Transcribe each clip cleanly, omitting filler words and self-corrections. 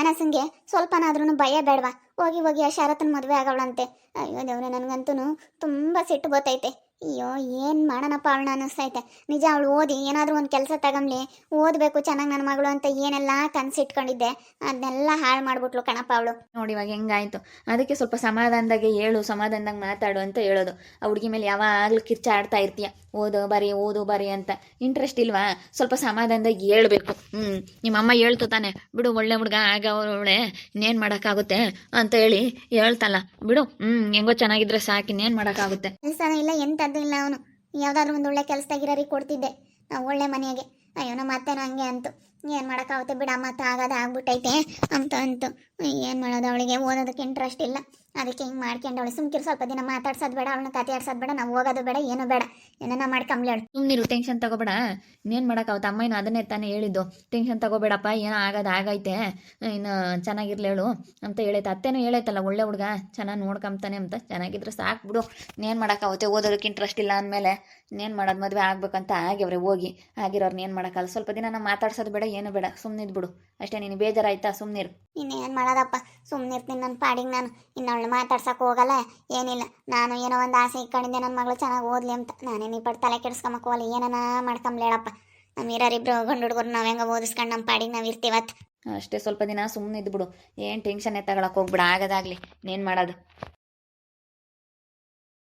ಮಾನಸಂಗೆ ಸ್ವಲ್ಪನಾದ್ರೂ ಭಯ ಬೇಡವಾ? ಹೋಗಿ ಹೋಗಿ ಆ ಶರತ್ತನ ಮದುವೆ ಆಗವಳಂತೆ. ಅಯ್ಯೋ ದೇವ್ರೆ, ನನಗಂತೂ ತುಂಬ ಸಿಟ್ಟು ಬರ್ತೈತೆ. ಅಯ್ಯೋ ಏನು ಮಾಡೋಣಪ್ಪ ಅವಳನ್ನ ಅನ್ನಿಸ್ತೈತೆ. ನಿಜ ಅವಳು ಓದಿ ಏನಾದರೂ ಒಂದು ಕೆಲಸ ತಗೊಂಬ್ಲಿ, ಓದಬೇಕು ಚೆನ್ನಾಗಿ ನನ್ನ ಮಗಳು ಅಂತ ಏನೆಲ್ಲ ಕನಸಿಟ್ಕೊಂಡಿದ್ದೆ ಅದನ್ನೆಲ್ಲ ಹಾಳು ಮಾಡ್ಬಿಟ್ಲು ಕಣಪ್ಪ ಅವಳು. ನೋಡಿ ಇವಾಗ ಹೆಂಗಾಯ್ತು. ಅದಕ್ಕೆ ಸ್ವಲ್ಪ ಸಮಾಧಾನದಾಗೆ ಹೇಳು, ಸಮಾಧಾನದಾಗ ಮಾತಾಡು ಅಂತ ಹೇಳೋದು. ಆ ಹುಡುಗಿ ಮೇಲೆ ಯಾವಾಗಲೂ ಕಿರ್ಚಾಡ್ತಾ ಇರ್ತೀಯ, ಓದು ಬರಿ ಅಂತ. ಇಂಟ್ರೆಸ್ಟ್ ಇಲ್ವಾ? ಸ್ವಲ್ಪ ಸಮಾಧಾನದಾಗ ಹೇಳ್ಬೇಕು. ನಿಮ್ಮಮ್ಮ ಹೇಳ್ತು ತಾನೆ, ಬಿಡು ಒಳ್ಳೆ ಹುಡುಗ ಆಗವಳೆ, ಇನ್ನೇನು ಮಾಡೋಕ್ಕಾಗುತ್ತೆ ಅಂತ ಹೇಳಿ ಹೇಳ್ತಲ್ಲ, ಬಿಡು. ಹೆಂಗೋ ಚೆನ್ನಾಗಿದ್ರೆ ಸಾಕು, ಇನ್ನೇನು ಮಾಡೋಕ್ಕಾಗುತ್ತೆ. ಕೆಲಸ ಇಲ್ಲ ಎಂಥದ್ದು ಇಲ್ಲ. ಅವನು ಯಾವುದಾದ್ರೂ ಒಂದು ಒಳ್ಳೆ ಕೆಲಸದಾಗಿರೋರಿಗೆ ಕೊಡ್ತಿದ್ದೆ ನಾವು, ಒಳ್ಳೆ ಮನೆಯಾಗೆ. ಅಯ್ಯೋ ನಮ್ಮ ಅತ್ತೆನೂ ಹಂಗೆ ಅಂತು, ಏನು ಮಾಡೋಕ್ಕಾಗುತ್ತೆ ಬಿಡ, ಮತ್ತೆ ಆಗೋದು ಆಗ್ಬಿಟ್ಟೈತೆ ಅಂತು. ಏನು ಮಾಡೋದು, ಅವಳಿಗೆ ಓದೋದಕ್ಕೆ ಇಂಟ್ರೆಸ್ಟ್ ಇಲ್ಲ, ಅದಕ್ಕೆ ಹಿಂಗೆ ಮಾಡ್ಕೊಂಡು ಅವಳು ಸುಮ್ಕಿರು. ಸ್ವಲ್ಪ ದಿನ ಮಾತಾಡ್ಸೋದು ಬೇಡ, ಅವಳನ್ನ ಕತೆ ಆಡ್ಸೋದು ಬೇಡ, ನಾವು ಹೋಗೋದು ಬೇಡ, ಏನು ಬೇಡ, ಏನನ್ನ ಮಾಡ್ಕೊಂಬ್ಲೇಳು. ಸುಮ್ಮನಿರು, ಟೆನ್ಷನ್ ತಗೋಬೇಡ. ಇನ್ನೇನು ಮಾಡೋಕ್ಕಾಗುತ್ತೆ? ಅಮ್ಮನ ಅದನ್ನೇ ತಾನೇ ಹೇಳಿದ್ದು, ಟೆನ್ಷನ್ ತಗೋಬೇಡಪ್ಪ, ಏನೋ ಆಗೋದು ಆಗೈತೆ, ಇನ್ನು ಚೆನ್ನಾಗಿರ್ಲೇಳು ಅಂತ ಹೇಳೈತೆ. ಅತ್ತೆನೂ ಹೇಳೈತಲ್ಲ, ಒಳ್ಳೆ ಹುಡುಗ ಚೆನ್ನಾಗಿ ನೋಡ್ಕೊಂತಾನೆ ಅಂತ. ಚೆನ್ನಾಗಿದ್ರೆ ಸಾಕು ಬಿಡು, ಇನ್ನೇನು ಮಾಡೋಕ್ಕಾಗುತ್ತೆ? ಓದೋದಕ್ಕೆ ಇಂಟ್ರೆಸ್ಟ್ ಇಲ್ಲ ಅಂದಮೇಲೆ ಇನ್ನೇನು ಮಾಡೋದು? ಮದುವೆ ಆಗ್ಬೇಕಂತ ಆಗ್ಯವ್ರೆ, ಹೋಗಿ ಆಗಿರೋರ್ನ ಏನು ಮಾಡೋಕ್ಕಲ್ಲ. ಸ್ವಲ್ಪ ದಿನ ನಾವು ಮಾತಾಡ್ಸೋದು ಬೇಡ, ಏನು ಬೇಡ, ಸುಮ್ಮನಿದ್ ಬಿಡು ಅಷ್ಟೇ. ನೀನು ಬೇಜಾರಾಯ್ತಾ? ಸುಮ್ಮನಿರು. ಇನ್ನೇನು ಮಾಡೋದಪ್ಪ, ಸುಮ್ಮನಿರ್ತೀನಿ ನನ್ನ ಪಾಡಿಗೆ ನಾನು. ಇನ್ನು ಅವಳು ಮಾತಾಡ್ಸೋಕೆ ಹೋಗಲ್ಲ, ಏನಿಲ್ಲ. ನಾನು ಏನೋ ಒಂದು ಆಸೆ ಇಟ್ಕೊಂಡಿದ್ದೆ, ನನ್ನ ಮಗಳು ಚೆನ್ನಾಗಿ ಓದಲಿ ಅಂತ. ನಾನೇನು ಈ ಪಟ್ಟು ತಲೆ ಕೆಡಿಸ್ಕೊಂಬಕ್ಕೆ ಹೋಗಲ್ಲ, ಏನನ ಮಾಡ್ಕೊಂಬ್ಲೇಳಪ್ಪ. ನಮ್ಮ ಇರೋರಿಬ್ರು ಗಂಡು ಹುಡುಗರು ನಾವು ಹೆಂಗೆ ಓದಿಸ್ಕೊಂಡು ನಮ್ಮ ಪಾಡಿಗೆ ನಾವು ಇರ್ತೀವತ್ತು ಅಷ್ಟೇ. ಸ್ವಲ್ಪ ದಿನ ಸುಮ್ಮನೆ ಇದ್ಬಿಡು, ಏನು ಟೆನ್ಷನ್ನೇ ತಗೊಳಕ್ಕೆ ಹೋಗ್ಬಿಡ, ಆಗೋದಾಗಲಿ, ಇನ್ನೇನು ಮಾಡೋದು.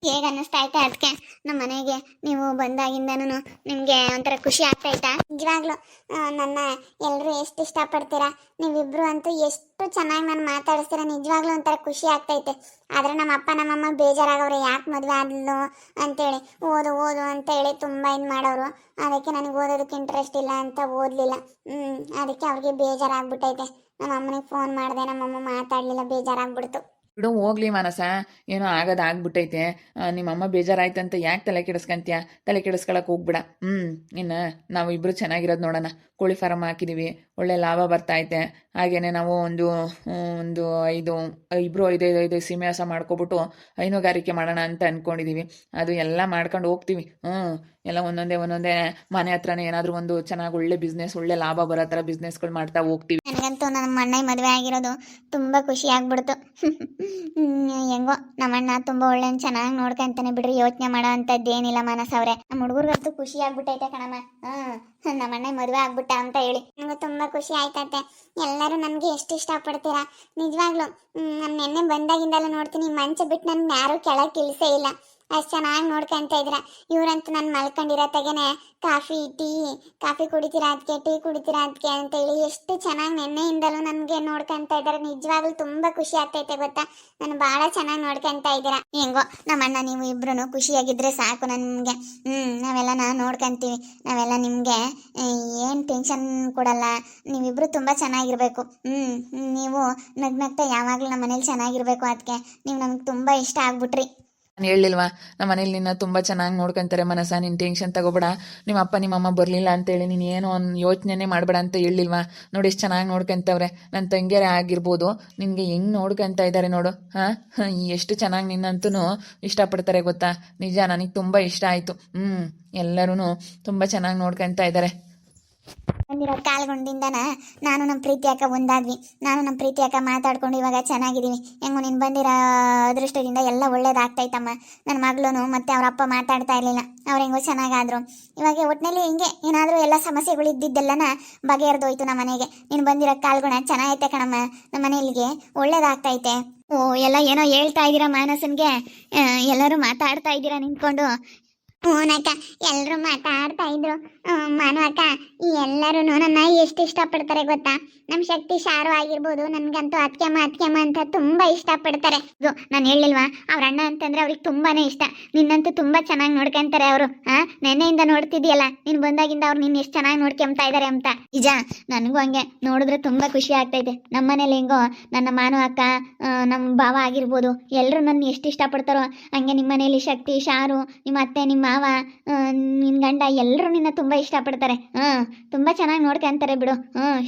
ಹೇಗೆ ಅನ್ನಿಸ್ತಾ ಐತೆ ಅದಕ್ಕೆ ನಮ್ಮ ಮನೆಗೆ ನೀವು ಬಂದಾಗಿಂದನೂ ನಿಮಗೆ ಒಂಥರ ಖುಷಿ ಆಗ್ತಾಯ್ತಾ? ನಿಜವಾಗ್ಲೂ ನನ್ನ ಎಲ್ಲರೂ ಎಷ್ಟು ಇಷ್ಟಪಡ್ತೀರಾ ನೀವಿಬ್ರು ಅಂತೂ, ಎಷ್ಟು ಚೆನ್ನಾಗಿ ನಾನು ಮಾತಾಡಿಸ್ತೀರ. ನಿಜವಾಗ್ಲೂ ಒಂಥರ ಖುಷಿ ಆಗ್ತೈತೆ. ಆದರೆ ನಮ್ಮ ಅಪ್ಪ ನಮ್ಮಮ್ಮ ಬೇಜಾರಾಗವ್ರೆ, ಯಾಕೆ ಮದುವೆ ಆದ್ಲು ಅಂತೇಳಿ. ಓದು ಅಂತೇಳಿ ತುಂಬ ಇದು ಮಾಡೋರು. ಅದಕ್ಕೆ ನನಗೆ ಓದೋದಕ್ಕೆ ಇಂಟ್ರೆಸ್ಟ್ ಇಲ್ಲ ಅಂತ ಓದಲಿಲ್ಲ. ಅದಕ್ಕೆ ಅವ್ರಿಗೆ ಬೇಜಾರಾಗ್ಬಿಟ್ಟೈತೆ. ನಮ್ಮ ಅಮ್ಮನಿಗೆ ಫೋನ್ ಮಾಡಿದೆ, ನಮ್ಮಮ್ಮ ಮಾತಾಡಲಿಲ್ಲ, ಬೇಜಾರಾಗ್ಬಿಡ್ತು. ಬಿಡು ಹೋಗ್ಲಿ ಮಾನಸ, ಏನೋ ಆಗೋದು ಆಗ್ಬಿಟ್ಟೈತೆ. ನಿಮ್ಮಮ್ಮ ಬೇಜಾರಾಯ್ತಂತ ಯಾಕೆ ತಲೆ ಕೆಡಿಸ್ಕೊಂತೀಯ? ತಲೆ ಕೆಡಿಸ್ಕೊಳಕ್ಕೆ ಹೋಗ್ಬಿಡ. ಇನ್ನು ನಾವು ಇಬ್ಬರು ಚೆನ್ನಾಗಿರೋದು ನೋಡೋಣ. ಕೋಳಿ ಫಾರಮ್ ಹಾಕಿದ್ದೀವಿ, ಒಳ್ಳೆ ಲಾಭ ಬರ್ತಾಯಿದೆ. ಹಾಗೆಯೇ ನಾವು ಒಂದು ಐದು ಸೀಮೆವಾಸ ಮಾಡ್ಕೊಬಿಟ್ಟು ಹೈನುಗಾರಿಕೆ ಮಾಡೋಣ ಅಂತ ಅಂದ್ಕೊಂಡಿದ್ದೀವಿ. ಅದು ಎಲ್ಲ ಮಾಡ್ಕೊಂಡು ಹೋಗ್ತೀವಿ. ಎಲ್ಲ ಒಂದೊಂದೇ ಮನೆ ಹತ್ರನೇ ಏನಾದರೂ ಒಂದು ಚೆನ್ನಾಗಿ ಒಳ್ಳೆ ಬಿಸ್ನೆಸ್, ಒಳ್ಳೆ ಲಾಭ ಬರೋ ಥರ ಬಿಸ್ನೆಸ್ಗಳು ಮಾಡ್ತಾ ಹೋಗ್ತೀವಿ. ನನಗಂತೂ ನಮ್ಮ ಅಣ್ಣ ಮದುವೆ ಆಗಿರೋದು ತುಂಬ ಖುಷಿ ಆಗ್ಬಿಡ್ತು. ಹೆಂಗೋ ನಮ್ಮಣ್ಣ ತುಂಬ ಒಳ್ಳೆ ಚೆನ್ನಾಗಿ ನೋಡ್ಕೊಂತಾನೆ ಬಿಡ್ರಿ, ಯೋಚನೆ ಮಾಡೋ ಅಂಥದ್ದು ಏನಿಲ್ಲ ಮನಸ್ಸವ್ರೆ. ನಮ್ಮ ಹುಡುಗರಿಗಂತೂ ಖುಷಿ ಆಗ್ಬಿಟ್ಟೈತೆ ಕಣಮ್ಮ. ನಮ್ಮಣ್ಣ ಮದುವೆ ಆಗ್ಬಿಟ್ಟ ಅಂತ ಹೇಳಿ ನನಗೆ ತುಂಬ ಖುಷಿ ಆಯ್ತತೆ. ಎಲ್ಲರೂ ನನಗೆ ಎಷ್ಟು ಇಷ್ಟಪಡ್ತೀರಾ ನಿಜವಾಗ್ಲೂ. ನಾನು ನೆನ್ನೆ ಬಂದಾಗಿಂದೆಲ್ಲ ನೋಡ್ತೀನಿ, ಮಂಚ ಬಿಟ್ಟು ನನ್ನ ಯಾರೂ ಕೆಳಗೆ ಇಳಿಸೇ ಇಲ್ಲ, ಅಷ್ಟು ಚೆನ್ನಾಗಿ ನೋಡ್ಕೊಂತ ಇದ್ದೀರಾ. ಇವರಂತೂ ನಾನು ಮಲ್ಕೊಂಡಿರೋ ತೆಗೆನೆ ಕಾಫಿ ಕುಡಿತೀರಾ ಅದಕ್ಕೆ, ಟೀ ಕುಡಿತೀರಾ ಅದಕ್ಕೆ ಅಂತೇಳಿ ಎಷ್ಟು ಚೆನ್ನಾಗಿ ನೆನ್ನೆಯಿಂದಲೂ ನನಗೆ ನೋಡ್ಕೊಂತ ಇದ್ದಾರೆ. ನಿಜವಾಗ್ಲೂ ತುಂಬ ಖುಷಿ ಆಗ್ತೈತೆ ಗೊತ್ತಾ, ನಾನು ಭಾಳ ಚೆನ್ನಾಗಿ ನೋಡ್ಕೊಂತ ಇದ್ದೀರಾ. ಹೆಂಗೋ ನಮ್ಮಣ್ಣ ನೀವು ಇಬ್ರು ಖುಷಿಯಾಗಿದ್ದರೆ ಸಾಕು ನನಗೆ. ನಾವೆಲ್ಲ ನೋಡ್ಕೊಂತೀವಿ, ನಾವೆಲ್ಲ ನಿಮಗೆ ಏನು ಟೆನ್ಷನ್ ಕೊಡಲ್ಲ. ನೀವಿಬ್ರು ತುಂಬ ಚೆನ್ನಾಗಿರ್ಬೇಕು. ನೀವು ನಗ್ನಗ್ತಾ ಯಾವಾಗಲೂ ನಮ್ಮ ಮನೇಲಿ ಚೆನ್ನಾಗಿರ್ಬೇಕು. ಅದಕ್ಕೆ ನೀವು ನಮ್ಗೆ ತುಂಬ ಇಷ್ಟ ಆಗ್ಬಿಟ್ರಿ. ನಾನು ಹೇಳಿಲ್ವಾ, ನಮ್ಮ ಮನೇಲಿ ನಿನ್ನ ತುಂಬ ಚೆನ್ನಾಗಿ ನೋಡ್ಕೊಂತಾರೆ ಮನಸ, ನೀನು ಟೆನ್ಷನ್ ತಗೋಬೇಡ. ನಿಮ್ಮ ಅಪ್ಪ ನಿಮ್ಮಮ್ಮ ಬರಲಿಲ್ಲ ಅಂತೇಳಿ ನೀನು ಏನೋ ಒಂದು ಯೋಚನೆ ಮಾಡಬೇಡ ಅಂತ ಹೇಳಿಲ್ವಾ? ನೋಡಿ ಎಷ್ಟು ಚೆನ್ನಾಗಿ ನೋಡ್ಕೊಂತವ್ರೆ. ನನ್ನ ತಂಗಿಯರೇ ಆಗಿರ್ಬೋದು, ನಿನಗೆ ಹೆಂಗೆ ನೋಡ್ಕೊತ ಇದ್ದಾರೆ ನೋಡು. ಎಷ್ಟು ಚೆನ್ನಾಗಿ ನಿನ್ನಂತೂ ಇಷ್ಟಪಡ್ತಾರೆ ಗೊತ್ತಾ. ನಿಜ ನನಗೆ ತುಂಬ ಇಷ್ಟ ಆಯಿತು. ಎಲ್ಲರೂ ತುಂಬ ಚೆನ್ನಾಗಿ ನೋಡ್ಕೊತ ಇದ್ದಾರೆ. ಬಂದಿರೋ ಕಾಲ್ಗೊಂಡಿಂದನ ನಾನು ನಮ್ಮ ಪ್ರೀತಿ ಅಕ್ಕ ಒಂದಾದ್ವಿ. ನಾನು ನಮ್ಮ ಪ್ರೀತಿ ಅಕ್ಕ ಮಾತಾಡ್ಕೊಂಡು ಇವಾಗ ಚೆನ್ನಾಗಿದ್ದೀವಿ. ಹೆಂಗೋ ನೀನು ಬಂದಿರೋ ಅದೃಷ್ಟದಿಂದ ಎಲ್ಲ ಒಳ್ಳೇದಾಗ್ತೈತಮ್ಮ. ನನ್ನ ಮಗಳೂ ಮತ್ತೆ ಅವ್ರ ಅಪ್ಪ ಮಾತಾಡ್ತಾ ಇರಲಿಲ್ಲ, ಅವ್ರು ಹೆಂಗೋ ಚೆನ್ನಾಗಾದ್ರು. ಇವಾಗ ಒಟ್ಟಿನಲ್ಲಿ ಹಿಂಗೆ ಏನಾದರೂ ಎಲ್ಲ ಸಮಸ್ಯೆಗಳು ಇದ್ದಿದ್ದೆಲ್ಲನ ಬಗೆಹರಿದೋಯ್ತು ನಮ್ಮ ಮನೆಗೆ. ನೀನು ಬಂದಿರೋ ಕಾಲ್ಗುಣ ಚೆನ್ನಾಗೈತೆ ಕಣಮ್ಮ, ನಮ್ಮ ಮನೆಯಲ್ಲಿಗೆ ಒಳ್ಳೇದಾಗ್ತೈತೆ. ಎಲ್ಲ ಏನೋ ಹೇಳ್ತಾ ಇದ್ದೀರಾ ಮಾನಸನ್ಗೆ, ಎಲ್ಲರೂ ಮಾತಾಡ್ತಾ ಇದ್ದೀರಾ ನಿಂತ್ಕೊಂಡು. ಹ್ಞೂನಕ್ಕ, ಎಲ್ಲರೂ ಮಾತಾಡ್ತಾ ಇದ್ರು. ಮಾನು ಅಕ್ಕ, ಎಲ್ಲರೂ ನನ್ನ ಎಷ್ಟು ಇಷ್ಟಪಡ್ತಾರೆ ಗೊತ್ತಾ. ನಮ್ಮ ಶಕ್ತಿ ಶಾರು ಆಗಿರ್ಬೋದು, ನನಗಂತೂ ಅತ್ಕೆಮ್ಮ ಅಂತ ತುಂಬ ಇಷ್ಟಪಡ್ತಾರೆ. ಇದು ನಾನು ಹೇಳಿಲ್ವಾ, ಅವ್ರ ಅಣ್ಣ ಅಂತಂದ್ರೆ ಅವ್ರಿಗೆ ತುಂಬಾ ಇಷ್ಟ. ನಿನ್ನಂತೂ ತುಂಬ ಚೆನ್ನಾಗಿ ನೋಡ್ಕೊಂತಾರೆ ಅವರು. ನೆನ್ನೆಯಿಂದ ನೋಡ್ತಿದ್ಯಲ್ಲ, ನೀನು ಬಂದಾಗಿಂದ ಅವ್ರು ನಿನ್ನ ಎಷ್ಟು ಚೆನ್ನಾಗಿ ನೋಡ್ಕೊಂತಾ ಇದ್ದಾರೆ ಅಂತ. ನಿಜ ನನಗೂ ಹಂಗೆ ನೋಡಿದ್ರೆ ತುಂಬ ಖುಷಿ ಆಗ್ತೈತೆ. ನಮ್ಮ ಮನೇಲಿ ಹೆಂಗೋ ನನ್ನ ಮಾನು ಅಕ್ಕ, ನಮ್ಮ ಭಾವ ಆಗಿರ್ಬೋದು, ಎಲ್ಲರೂ ನನ್ನ ಎಷ್ಟು ಇಷ್ಟಪಡ್ತಾರೋ ಹಂಗೆ ನಿಮ್ಮ ಮನೇಲಿ ಶಕ್ತಿ ಶಾರು, ನಿಮ್ಮ ಅತ್ತೆ, ನಿಮ್ಮ ಮಾವ ನಿನ್ನ ಗಂಡ ಎಲ್ಲರೂ ನಿನ್ನ ತುಂಬ ಇಷ್ಟಪಡ್ತಾರೆ. ತುಂಬ ಚೆನ್ನಾಗಿ ನೋಡ್ಕೊಂತಾರೆ ಬಿಡು.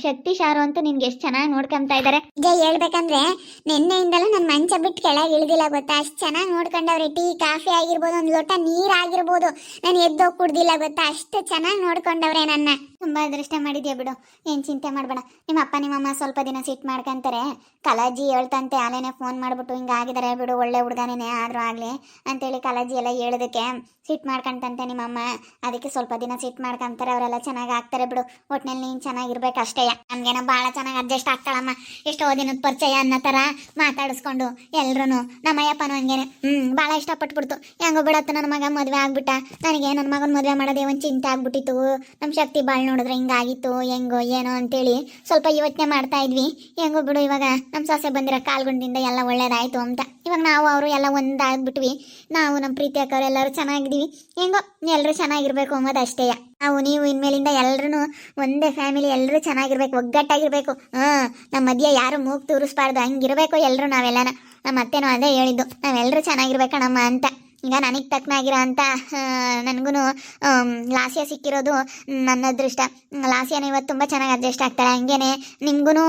ಶಕ್ತಿ ಶಾರು ಅಂತೂ ನಿನ್ಗೆ ಎಷ್ಟು ಚೆನ್ನಾಗಿ ನೋಡ್ಕೊಂತಾ ಇದ್ದಾರೆ. ನಿಜ ಹೇಳ್ಬೇಕಂದ್ರೆ ನಿನ್ನೆಯಿಂದಲೂ ನನ್ನ ಮಂಚ ಬಿಟ್ಟು ಕೆಳಗೆ ಇಳಿದಿಲ್ಲ ಗೊತ್ತಾ, ಅಷ್ಟು ಚೆನ್ನಾಗಿ ನೋಡ್ಕೊಂಡವ್ರೆ. ಟೀ ಕಾಫಿ ಆಗಿರ್ಬೋದು, ಒಂದು ಲೋಟ ನೀರು ಆಗಿರ್ಬೋದು, ನಾನು ಎದ್ದೋಗಿ ಕುಡ್ದಿಲ್ಲ ಗೊತ್ತಾ, ಅಷ್ಟು ಚೆನ್ನಾಗಿ ನೋಡ್ಕೊಂಡವ್ರೆ ನನ್ನ. ತುಂಬ ಅದೃಷ್ಟ ಮಾಡಿದ್ಯಾ ಬಿಡು, ಏನು ಚಿಂತೆ ಮಾಡಬೇಡ. ನಿಮ್ಮ ಅಪ್ಪ ನಿಮ್ಮಮ್ಮ ಸ್ವಲ್ಪ ದಿನ ಸಿಟ್ಟು ಮಾಡ್ಕೊಂತಾರೆ. ಕಲಾಜಿ ಹೇಳ್ತಂತೆ ಆಲೇನೆ ಫೋನ್ ಮಾಡಿಬಿಟ್ಟು ಹಿಂಗಾಗಿದ್ದಾರೆ ಬಿಡು, ಒಳ್ಳೆ ಹುಡುಗನೇ ಆದರೂ ಆಗಲಿ ಅಂತೇಳಿ ಕಲಾಜಿ ಎಲ್ಲ ಹೇಳೋದಕ್ಕೆ ಸಿಟ್ಟು ಮಾಡ್ಕೊಂತಂತೆ ನಿಮ್ಮಮ್ಮ. ಅದಕ್ಕೆ ಸ್ವಲ್ಪ ದಿನ ಸಿಟ್ಟು ಮಾಡ್ಕೊಂತಾರೆ, ಅವರೆಲ್ಲ ಚೆನ್ನಾಗಿ ಆಗ್ತಾರೆ ಬಿಡು. ಒಟ್ನಲ್ಲಿ ನೀನು ಚೆನ್ನಾಗಿರ್ಬೇಕು ಅಷ್ಟೇ. ನಮಗೇನೋ ಭಾಳ ಚೆನ್ನಾಗಿ ಅಡ್ಜಸ್ಟ್ ಆಗ್ತಾಳಮ್ಮ, ಎಷ್ಟೋ ದಿನದ ಪರಿಚಯ ಅನ್ನೋ ಥರ ಮಾತಾಡಿಸ್ಕೊಂಡು ಎಲ್ರೂ. ನಮ್ಮಯ್ಯಪ್ಪನೂ ಹಂಗೇನೆ ಭಾಳ ಇಷ್ಟಪಟ್ಬಿಡ್ತು. ಹೆಂಗೋ ಬಿಡತ್ತು ನನ್ನ ಮಗ ಮದುವೆ ಆಗ್ಬಿಟ್ಟ. ನನಗೆ ನನ್ನ ಮಗನ ಮದುವೆ ಮಾಡೋದೇ ಒಂದು ಚಿಂತೆ ಆಗ್ಬಿಟ್ಟಿತ್ತು. ನಮ್ಮ ಶಕ್ತಿ ಬಾಳ್ ನೋಡಿದ್ರೆ ಹಿಂಗಾಗಿತ್ತು, ಹೆಂಗೋ ಏನೋ ಅಂತೇಳಿ ಸ್ವಲ್ಪ ಯೋಚನೆ ಮಾಡ್ತಾ ಇದ್ವಿ. ಹೆಂಗೋ ಬಿಡು, ಇವಾಗ ನಮ್ಮ ಸೊಸೆ ಬಂದಿರೋ ಕಾಲ್ಗುಂಡಿಂದ ಎಲ್ಲ ಒಳ್ಳೇದಾಯ್ತು ಅಂತ ಇವಾಗ ನಾವು ಅವರು ಎಲ್ಲ ಒಂದಾಗ್ಬಿಟ್ವಿ. ನಾವು ನಮ್ಮ ಪ್ರೀತಿ ಅಕ್ಕವ್ರು ಎಲ್ಲರೂ ಚೆನ್ನಾಗಿದ್ದೀವಿ. ಹೆಂಗೋ ಎಲ್ಲರೂ ಚೆನ್ನಾಗಿರ್ಬೇಕು ಅನ್ನೋದು ಅಷ್ಟೇ. ನಾವು ನೀವು ಇನ್ಮೇಲಿಂದ ಎಲ್ಲರೂ ಒಂದೇ ಫ್ಯಾಮಿಲಿ, ಎಲ್ಲರೂ ಚೆನ್ನಾಗಿರ್ಬೇಕು, ಒಗ್ಗಟ್ಟಾಗಿರ್ಬೇಕು. ನಮ್ಮ ಮಧ್ಯೆ ಯಾರು ಮೂಗು ತೂರಿಸ್ಬಾರ್ದು, ಹಂಗಿರ್ಬೇಕು ಎಲ್ಲರೂ ನಾವೆಲ್ಲನ. ನಮ್ಮ ಅತ್ತೆನೂ ಅದೇ ಹೇಳಿದ್ದು, ನಾವೆಲ್ಲರೂ ಚೆನ್ನಾಗಿರ್ಬೇಕಣಮ್ಮ ಅಂತ. ಈಗ ನನಗೆ ತಕ್ಕನಾಗಿರೋ ಅಂತ ನನಗೂ ಲಾಸ್ಯ ಸಿಕ್ಕಿರೋದು ನನ್ನ ಅದೃಷ್ಟ. ಲಾಸ್ಯನ ಇವತ್ತು ತುಂಬ ಚೆನ್ನಾಗಿ ಅಡ್ಜಸ್ಟ್ ಆಗ್ತಾಳೆ. ಹಂಗೇನೆ ನಿಮ್ಗೂ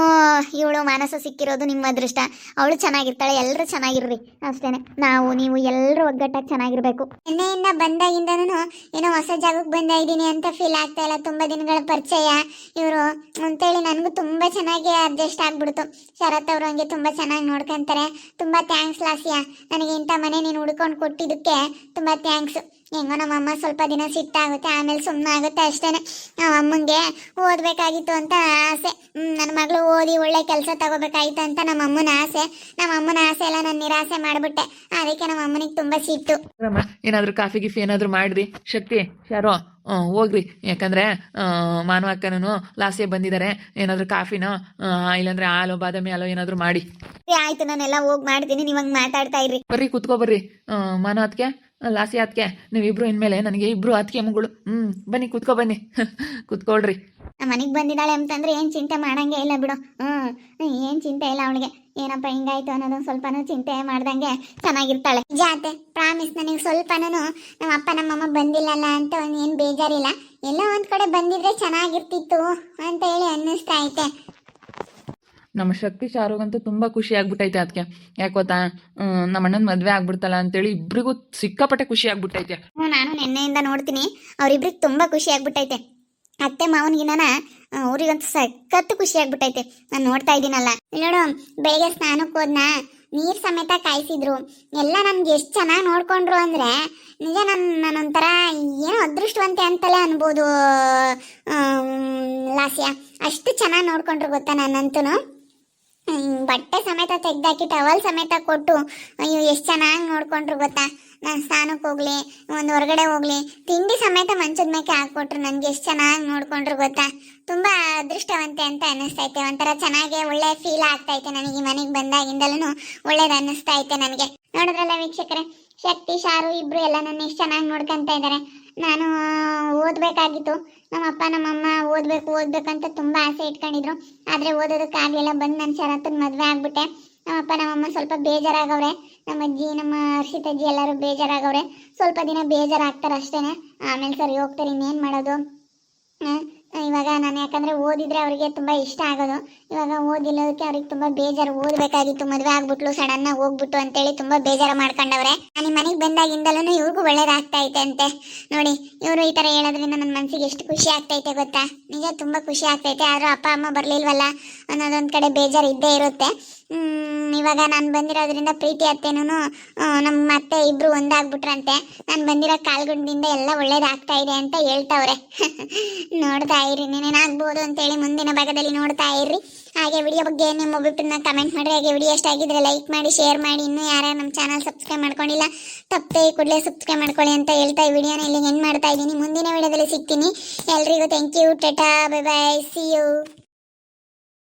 ಇವಳು ಮಾನಸ ಸಿಕ್ಕಿರೋದು ನಿಮ್ಮ ಅದೃಷ್ಟ. ಅವಳು ಚೆನ್ನಾಗಿರ್ತಾಳೆ, ಎಲ್ಲರೂ ಚೆನ್ನಾಗಿರ್ರಿ ಅಷ್ಟೇ. ನಾವು ನೀವು ಎಲ್ಲರೂ ಒಗ್ಗಟ್ಟಾಗಿ ಚೆನ್ನಾಗಿರ್ಬೇಕು. ನಿನ್ನೆಯಿಂದ ಬಂದಾಗಿಂದನೂ ಏನೋ ಹೊಸ ಜಾಗಕ್ಕೆ ಬಂದ ಇದ್ದೀನಿ ಅಂತ ಫೀಲ್ ಆಗ್ತಾ ಇಲ್ಲ. ತುಂಬ ದಿನಗಳ ಪರಿಚಯ ಇವರು ಅಂತೇಳಿ ನನಗೂ ತುಂಬ ಚೆನ್ನಾಗಿ ಅಡ್ಜಸ್ಟ್ ಆಗ್ಬಿಡ್ತು. ಶರತ್ ಅವರು ಹಂಗೆ ತುಂಬ ಚೆನ್ನಾಗಿ ನೋಡ್ಕೊಂತಾರೆ. ತುಂಬ ಥ್ಯಾಂಕ್ಸ್ ಲಾಸ್ಯ, ನನಗೆ ಇಂಥ ಮನೆ ನೀನು ಹುಡ್ಕೊಂಡು ಕೊಟ್ಟಿದ್ದಕ್ಕೆ ತುಂಬ ಥ್ಯಾಂಕ್ಸ್. ಹೆಂಗೋ ನಮ್ಮಮ್ಮ ಸ್ವಲ್ಪ ದಿನ ಸಿಟ್ಟಾಗುತ್ತೆ, ಆಮೇಲೆ ಸುಮ್ಮನೆ ಆಗುತ್ತೆ ಅಷ್ಟೇ. ನಮ್ಮ ಅಮ್ಮಂಗೆ ಓದಬೇಕಾಗಿತ್ತು ಅಂತ ಆಸೆ. ನನ್ನ ಮಗಳು ಓದಿ ಒಳ್ಳೆ ಕೆಲಸ ತಗೋಬೇಕಾಗಿತ್ತು ಅಂತ ನಮ್ಮ ಅಮ್ಮನ ಆಸೆ. ನಮ್ಮ ಅಮ್ಮನ ಆಸೆ ಎಲ್ಲ ನಾನು ನಿರಾಸೆ ಮಾಡಿಬಿಟ್ಟೆ. ಅದಕ್ಕೆ ನಮ್ಮ ಅಮ್ಮನಿಗೆ ತುಂಬ ಸಿಟ್ಟು. ಏನಾದರೂ ಕಾಫಿ ಗಿಫಿ ಏನಾದರೂ ಮಾಡಿರಿ ಶಕ್ತಿ ಶಾರೋ, ಹೋಗ್ರಿ. ಯಾಕಂದರೆ ಮಾನು ಅಕ್ಕನೂ ಲಾಸ್ಯ ಬಂದಿದ್ದಾರೆ. ಏನಾದರೂ ಕಾಫಿನೋ ಇಲ್ಲಾಂದ್ರೆ ಹಾಲು ಬಾದಾಮಿ ಹಾಲು ಏನಾದರೂ ಮಾಡಿ. ಆಯ್ತು, ನಾನೆಲ್ಲ ಹೋಗಿ ಮಾಡ್ತೀನಿ, ನೀವು ಹಂಗೆ ಮಾತಾಡ್ತಾ ಇರ್ರಿ. ಬರ್ರಿ ಕುತ್ಕೋ ಬರ್ರಿ. ಮಾನು ಅದಕ್ಕೆ ಲಾಸಿ ಅದಕ್ಕೆ ನೀವಿಬ್ರು ಇನ್ಮೇಲೆ ನನಗೆ ಇಬ್ರು ಅದಕ್ಕೆ ಮಗಳು. ಬನ್ನಿ ಕುತ್ಕೋ ಬನ್ನಿ ಕುತ್ಕೊಳ್ರಿ. ನಮ್ಮ ಮನೆಗೆ ಬಂದಿದ್ದಾಳೆ ಅಂತಂದ್ರೆ ಏನು ಚಿಂತೆ ಮಾಡಂಗೆ ಇಲ್ಲ ಬಿಡು. ಏನು ಚಿಂತೆ ಇಲ್ಲ ಅವಳಿಗೆ. ಏನಪ್ಪ ಹಿಂಗಾಯ್ತು ಅನ್ನೋದೊಂದು ಸ್ವಲ್ಪನೂ ಚಿಂತೆ ಮಾಡ್ದಂಗೆ ಚೆನ್ನಾಗಿರ್ತಾಳೆ. ಜಾತೆ ಪ್ರಾಮಿಸ್, ನನಗೆ ಸ್ವಲ್ಪನೂ ನಮ್ಮ ಅಪ್ಪ ನಮ್ಮಮ್ಮ ಬಂದಿಲ್ಲಲ್ಲ ಅಂತ ಏನು ಬೇಜಾರಿಲ್ಲ. ಎಲ್ಲ ಒಂದು ಕಡೆ ಬಂದಿದ್ರೆ ಚೆನ್ನಾಗಿರ್ತಿತ್ತು ಅಂತ ಹೇಳಿ ಅನ್ನಿಸ್ತಾ ಐತೆ. ನಮ್ಮ ಶಕ್ತಿ ಶಾರುಗಂತೂ ತುಂಬ ಖುಷಿ ಆಗ್ಬಿಟ್ಟೈತೆ ಅದಕ್ಕೆ. ಯಾಕೆ ಗೊತ್ತಾ, ನಮ್ಮ ಅಣ್ಣನ ಮದುವೆ ಆಗ್ಬಿಡ್ತಲ್ಲ ಅಂತೇಳಿ ಇಬ್ರಿಗೂ ಸಿಕ್ಕಾಪಟ್ಟೆ ಖುಷಿ ಆಗ್ಬಿಟ್ಟೈತೆ. ನಾನು ನಿನ್ನೆಯಿಂದ ನೋಡ್ತೀನಿ, ಅವ್ರಿಬ್ರಿಗೆ ತುಂಬ ಖುಷಿ ಆಗ್ಬಿಟ್ಟೈತೆ. ಅತ್ತೆ ಮಾವನಿಗಿನ ಅವ್ರಿಗಂತೂ ಸಖತ್ತು ಖುಷಿ ಆಗ್ಬಿಟ್ಟೈತೆ. ನಾನು ನೋಡ್ತಾ ಇದ್ದೀನಲ್ಲ ನೋಡು, ಬೆಳಿಗ್ಗೆ ಸ್ನಾನಕ್ಕೆ ಹೋದ್ನಾ, ನೀರು ಸಮೇತ ಕಾಯಿಸಿದ್ರು. ಎಲ್ಲ ನನ್ಗೆ ಎಷ್ಟು ಚೆನ್ನಾಗಿ ನೋಡ್ಕೊಂಡ್ರು ಅಂದರೆ ನಿಜ ನಾನೊಂಥರ ಏನೋ ಅದೃಷ್ಟವಂತೆ ಅಂತಲೇ ಅನ್ಬೋದು ಲಾಸ್ಯ. ಅಷ್ಟು ಚೆನ್ನಾಗಿ ನೋಡ್ಕೊಂಡ್ರು ಗೊತ್ತಾ ನನ್ನಂತೂ. ಬಟ್ಟೆ ಸಮೇತ ತೆಗ್ದಾಕಿ ಟವಲ್ ಸಮೇತ ಕೊಟ್ಟು ಅಯ್ಯೋ ಎಷ್ಟು ಚೆನ್ನಾಗಿ ನೋಡ್ಕೊಂಡ್ರು ಗೊತ್ತಾ. ನಾನು ಸ್ನಾನಕ್ಕೆ ಹೋಗ್ಲಿ, ಒಂದು ಹೊರಗಡೆ ಹೋಗ್ಲಿ, ತಿಂಡಿ ಸಮೇತ ಮಂಚದ ಮೇಲೆ ಹಾಕ್ಕೊಟ್ರು. ನನಗೆ ಎಷ್ಟು ಚೆನ್ನಾಗಿ ನೋಡ್ಕೊಂಡ್ರು ಗೊತ್ತಾ. ತುಂಬ ಅದೃಷ್ಟವಂತೆ ಅಂತ ಅನ್ನಿಸ್ತೈತೆ. ಒಂಥರ ಚೆನ್ನಾಗಿ ಒಳ್ಳೆ ಫೀಲ್ ಆಗ್ತೈತೆ ನನಗೆ. ಈ ಮನೆಗೆ ಬಂದಾಗಿಂದಲೂ ಒಳ್ಳೇದು ಅನ್ನಿಸ್ತಾ ಐತೆ ನನಗೆ. ನೋಡಿದ್ರಲ್ಲ ವೀಕ್ಷಕರೇ, ಶಕ್ತಿ ಶಾರು ಇಬ್ರು ಎಲ್ಲ ನನ್ನ ಎಷ್ಟು ಚೆನ್ನಾಗಿ ನೋಡ್ಕೊತಾ ಇದ್ದಾರೆ. ನಾನು ಓದಬೇಕಾಗಿತ್ತು. ನಮ್ಮ ಅಪ್ಪ ನಮ್ಮಮ್ಮ ಓದ್ಬೇಕಂತ ತುಂಬ ಆಸೆ ಇಟ್ಕೊಂಡಿದ್ರು. ಆದರೆ ಓದೋದಕ್ಕಾಗಲಿಲ್ಲ. ಬಂದು ನನ್ನ ಶರತ್ತನ ಮದುವೆ ಆಗ್ಬಿಟ್ಟೆ. ನಮ್ಮಪ್ಪ ನಮ್ಮಮ್ಮ ಸ್ವಲ್ಪ ಬೇಜಾರಾಗವ್ರೆ. ನಮ್ಮ ಅಜ್ಜಿ ನಮ್ಮ ಹರ್ಷಿತಜ್ಜಿ ಎಲ್ಲರೂ ಬೇಜಾರಾಗವ್ರೆ. ಸ್ವಲ್ಪ ದಿನ ಬೇಜಾರಾಗ್ತಾರೆ ಅಷ್ಟೇ, ಆಮೇಲೆ ಸರಿ ಹೋಗ್ತಾರೆ. ಇನ್ನೇನು ಮಾಡೋದು. ಇವಾಗ ನಾನು ಯಾಕಂದರೆ ಓದಿದರೆ ಅವರಿಗೆ ತುಂಬ ಇಷ್ಟ ಆಗೋದು. ಇವಾಗ ಓದಿಲ್ಲೋದಕ್ಕೆ ಅವ್ರಿಗೆ ತುಂಬ ಬೇಜಾರು. ಓದಬೇಕಾಗಿತ್ತು, ಮದುವೆ ಆಗ್ಬಿಟ್ಲು, ಸಡನ್ನಾಗಿ ಹೋಗ್ಬಿಟ್ಟು ಅಂತೇಳಿ ತುಂಬ ಬೇಜಾರು ಮಾಡ್ಕೊಂಡವ್ರೆ. ನಾನು ಈ ಮನೆಗೆ ಬಂದಾಗಿಂದಲೂ ಇವ್ರಿಗೂ ಒಳ್ಳೇದಾಗ್ತಾ ಐತೆ ಅಂತೆ. ನೋಡಿ, ಇವರು ಈ ಥರ ಹೇಳೋದ್ರಿಂದ ನನ್ನ ಮನಸ್ಸಿಗೆ ಎಷ್ಟು ಖುಷಿ ಆಗ್ತೈತೆ ಗೊತ್ತಾ. ನಿಜ ತುಂಬ ಖುಷಿ ಆಗ್ತೈತೆ. ಆದರೂ ಅಪ್ಪ ಅಮ್ಮ ಬರಲಿಲ್ವಲ್ಲ ಅನ್ನೋದೊಂದು ಕಡೆ ಬೇಜಾರು ಇದ್ದೇ ಇರುತ್ತೆ. ಇವಾಗ ನಾನು ಬಂದಿರೋದ್ರಿಂದ ಪ್ರೀತಿ ಅತ್ತೇನೂ ನಮ್ಮ ಅತ್ತೆ ಇಬ್ಬರು ಒಂದಾಗ್ಬಿಟ್ರಂತೆ. ನಾನು ಬಂದಿರೋ ಕಾಲ್ಗುಂಡಿಂದ ಎಲ್ಲ ಒಳ್ಳೇದಾಗ್ತಾ ಇದೆ ಅಂತ ಹೇಳ್ತಾವ್ರೆ. ನೋಡ್ತಾ ಇರಿ, ಏನೇನಾಗ್ಬೋದು ಅಂತೇಳಿ ಮುಂದಿನ ಭಾಗದಲ್ಲಿ ನೋಡ್ತಾ ಇರ್ರಿ. ಹಾಗೆ ವಿಡಿಯೋ ಬಗ್ಗೆ ನಿಮ್ಮ ಒಬ್ಬೊಬ್ಬರನ್ನ ಕಮೆಂಟ್ ಮಾಡಿರಿ. ಹಾಗೆ ವಿಡಿಯೋ ಇಷ್ಟ ಆಗಿದ್ರೆ ಲೈಕ್ ಮಾಡಿ, ಶೇರ್ ಮಾಡಿ. ಇನ್ನೂ ಯಾರು ನಮ್ಮ ಚಾನಲ್ ಸಬ್ಸ್ಕ್ರೈಬ್ ಮಾಡ್ಕೊಂಡಿಲ್ಲ ತಪ್ಪದೆ ಕೂಡಲೇ ಸಬ್ಸ್ಕ್ರೈಬ್ ಮಾಡ್ಕೊಳ್ಳಿ ಅಂತ ಹೇಳ್ತಾ ಈ ವಿಡಿಯೋನ ಇಲ್ಲಿ ಎಂಡ್ ಮಾಡ್ತಾ ಇದ್ದೀನಿ. ಮುಂದಿನ ವಿಡಿಯೋದಲ್ಲಿ ಸಿಗ್ತೀನಿ. ಎಲ್ರಿಗೂ thank you, tata, bye bye, see you.